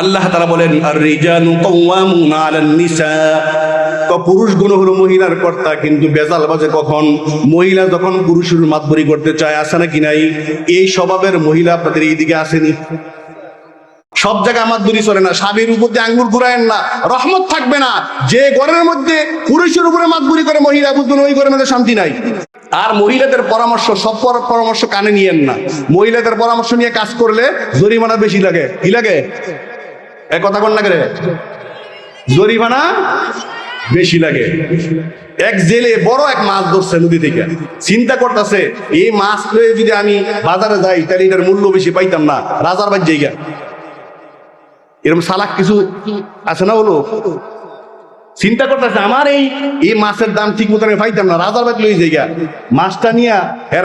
আল্লাহ তাআলা বলেন আর রিজালু কাওয়ামুনা আলান নিসা, তো পুরুষ গুণ হলো মহিলার কর্তা। কিন্তু বেজাল বাজে কখন? মহিলা যখন পুরুষের মাতবরি করতে চায়। আসে নাকি নাই? এই স্বভাবের মহিলা আপনাদের এইদিকে আসেনি? সব জায়গায় মাতবরি চলে না। স্বামীর উপর দিয়ে আঙ্গুর ঘুরায়েন না, রহমত থাকবে না। যে ঘরের মধ্যে পুরুষের উপরে মাতবরি করে মহিলা, বুঝবেন ওই ঘরের মধ্যে শান্তি নাই। আর মহিলাদের পরামর্শ, সব পরামর্শ কানে নিয়েন না। মহিলাদের পরামর্শ নিয়ে কাজ করলে জরিমানা বেশি লাগে। কি লাগে? এক কথা কন না করে, জরিমানা বেশি লাগে। এক জেলে বড় এক মাছ ধরছে নদী থেকে, চিন্তা করতেছে এই মাছ লয়ে যদি আমি বাজারে যাই তাহলে এটার মূল্য বেশি পাইতাম না, রাজার বাদ জায়গা। এরকম সালাক কিছু আছে না? হলো চিন্তা করতেছে আমার এই মাছের দাম ঠিক মতো আমি পাইতাম না, রাজার বাদ লই জায়গা। মাছটা নিয়ে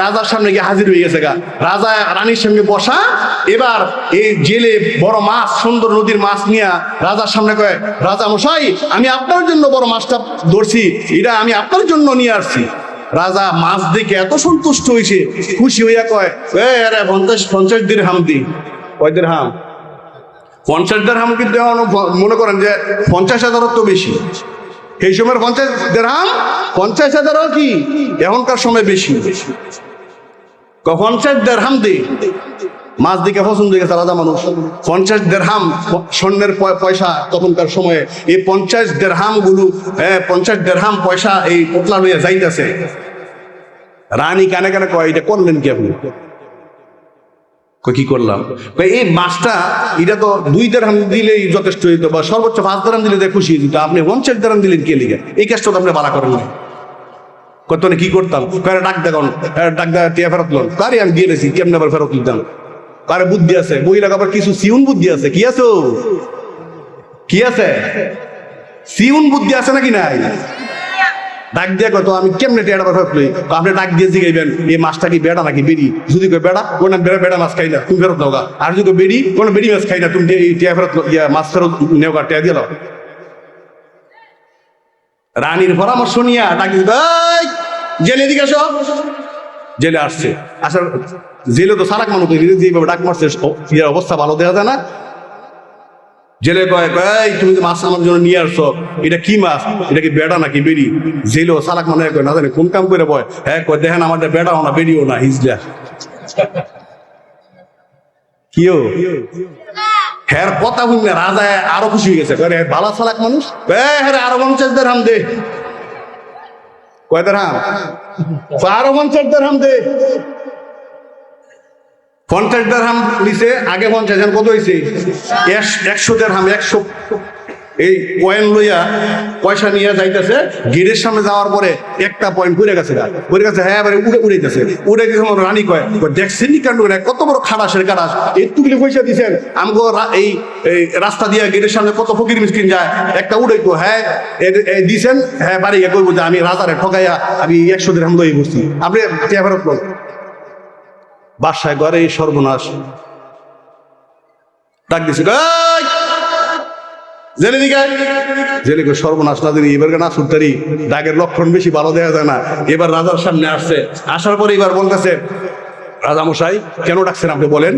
রাজার সামনে গিয়ে হাজির হয়ে গেছে গা। রাজা রানীর সঙ্গে বসা। এবার এই জেলে বড় মাছ, সুন্দর নদীর মাছ নিয়ে রাজার সামনে কয়, রাজা মশাই আমি আপনার জন্য বড় মাছটা ধরছি, এটা আমি আপনার জন্য নিয়ে আসছি। রাজা মাছ দেখে এত সন্তুষ্ট হয়েছে, খুশি হইয়া কয়, 50 দিরহাম দি। কয় দিরহাম? 50 দিরহাম। কিন্তু মনে করেন যে 50,000 তো বেশি। এই সময়ের 50 দিরহাম 50,000 কি এখনকার সময় বেশি। 50 দিরহাম দে। মাছ দিকে পছন্দ হয়ে গেছে রাজা মানুষ। 50 দিরহাম স্বর্ণের পয়সা তখনকার সময়ে। এই 50 দিরহাম গুলো, 50 দিরহাম পয়সা এই পোটলা লইয়া যাইতেছে। রানী কানে কানে কয়, এটা করলেন কি আপনি? কি করলাম? এই মাছটা এটা তো 2 দিরহাম দিলেই যথেষ্ট হইতো, বা সর্বোচ্চ 5 দিরহাম দিলে খুশি হইতো। আপনি 50 দিরহাম দিলেন কে লিগে? এই কাজটা তো আপনি ভাড়া করেন না। কত কি করতাম? ডাক দেখুন, ডাক দেয়া ফেরত লোন কারে আমি দিয়ে রেছি, কেমন আবার ফেরত দিতাম? কারে বুদ্ধি আছে? মহিলা আবার কিছু সিউন বুদ্ধি আছে। কি আছে? কি আছে? সিউন বুদ্ধি আছে নাকি নাই? ডাক দিয়ে কত আমি কেমনে টেয়ার ফেরত লই? আপনি ডাক দিয়ে জিগাইবেন এই মাছটা কি বেড়া নাকি বেড়ি? যদি কই বেড়া, কোন বেড়া মাছ খাই না, তুমি ফেরত দাও গা। আর যদি বেড়ি, কোন বেড়ি মাছ খাই না, তুমি টিয়া ফেরত মাছ ফেরত নেও গা, টিয়া দিয়ে দাও। রানীর পরামর্শ নিয়ে ডাক দিবে, জেলে দিকে আসো। জেলে আসছে। আসার জেলে তো সারাক মানুষ, যেভাবে ডাক মারছে অবস্থা ভালো দেখা যায় না। জেলে কয়, তুমি মাছ আমার জন্য নিয়ে আসছো, এটা কি মাছ? এটা কি বেড়া নাকি বেড়ি? জেলেও সালাক মনে হয় না জানে কোন কাম করে বয়। হ্যাঁ কয়, দেখেন আমাদের বেড়াও না বেড়িও না, হিজলা। কিও হ্যাঁ কথা বুঝ না। রাজা আরো খুশি হয়ে গেছে, ভালো সালাক মানুষ। হ্যাঁ আরো 50 দিরহাম দে। কয় দিরহাম? আরো 50 দিরহাম দে। 50 দিরহাম নিছে। আগে 50, এখন কত হয়েছে? 100 দিরহাম। 100 এই কয়েন লইয়া পয়সা নিয়ে যাইতেছে। গেটের সামনে যাওয়ার পরে একটা পয়েন্ট পড়ে গেছে। হ্যাঁ এবারে উড়াইতেছে। উড়ে গেছে। রানী কয়, দেখছেন নি কাণ্ড কত বড় খাটাসের কাটাস, একটুগুলি পয়সা দিচ্ছেন আমগো এই রাস্তা দিয়ে গেটের সামনে কত ফকির মিসকিন যায়, একটা উড়াইতো। হ্যাঁ দিছেন? হ্যাঁ বাড়ি গিয়ে কইবো যে আমি রাজারে ঠকাইয়া আমি 100 দিরহাম লই বসছি, আপনি ফেরত লোক। বাসায় ঘরে সর্বনাশ। ডাক দিছে, জেলে দিকে। জেলে সর্বনাশ না জানি এবার না সুতারি ডাকের লক্ষণ বেশি ভালো দেখা যায় না। এবার রাজার সামনে আসছে। আসার পরে এবার বলতেছে, রাজা মশাই কেন ডাকছেন আপনি বলেন?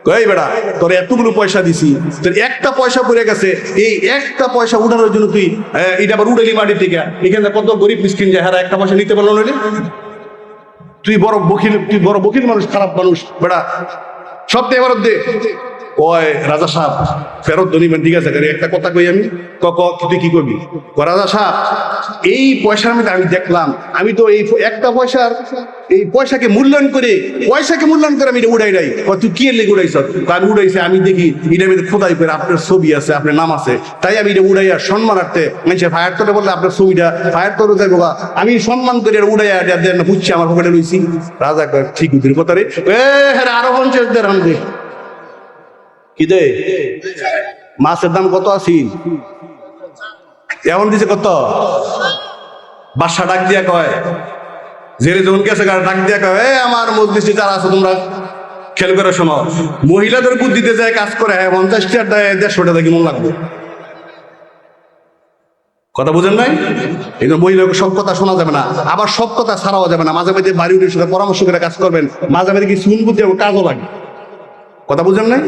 কই বেড়া তোর এতগুলো পয়সা দিছি, তোর একটা পয়সা পড়ে গেছে, এই একটা পয়সা উঠানোর জন্য তুই এটা আবার উড়ালি মাটি থেকে। এখানে কত গরিব মিসকিন যায়, হারা একটা পয়সা নিতে পারলো না। তুই বড় বকিল মানুষ, খারাপ মানুষ বেড়া, সব দিয়ে ফেরত দে। কয় রাজা সাহেব ফেরত ধরিবেন, ঠিক আছে। একটা কথা কই আমি, তুই কি করবি? রাজা সাহেব এই পয়সার মধ্যে আমি দেখলাম, আমি তো এই একটা পয়সার এই পয়সাকে মূল্যায়ন করে আমি এটা উড়াই নাই। তুই কি লেগে উড়াইছ? আমি উড়াইছি, আমি দেখি এটার মধ্যে খোদাই করে আপনার ছবি আছে, আপনার নাম আছে, তাই আমি এটা উড়াইয়া সম্মানার্থে মানুষের ফায়ার তোরে বললে আপনার ছবিটা ফায়ার তোরে যাইব, আমি সম্মান করে উড়াইয়া বুঝছি আমার পকেটে রয়েছি। রাজা কয় ঠিক উঠির কথা রে, হ্যাঁ আরো 50 দিরহাম দে। কি দে? মাছের দাম কত আছিল? এমন দিছে কত? বাদশা ডাক দিয়া কয়, জেলে যখন গেছে ডাক দিয়া কয়, আমার মজলিসে যারা আছো তোমরা খেল করে শোনো, মহিলাদের বুদ্ধিতে যায় কাজ করে। হ্যাঁ 50 টাকা দেয়, 150 টাকা কেমন লাগবে? কথা বুঝেন নাই? এই জন্য মহিলাকে সব কথা শোনা যাবে না, আবার সব কথা ছাড়াও যাবে না। মাঝে মাঝে বাড়ির সাথে পরামর্শ করে কাজ করবেন, মাঝে মাঝে কি শুন বুদ্ধি কাজও লাগে। কথা বুঝেন নাই?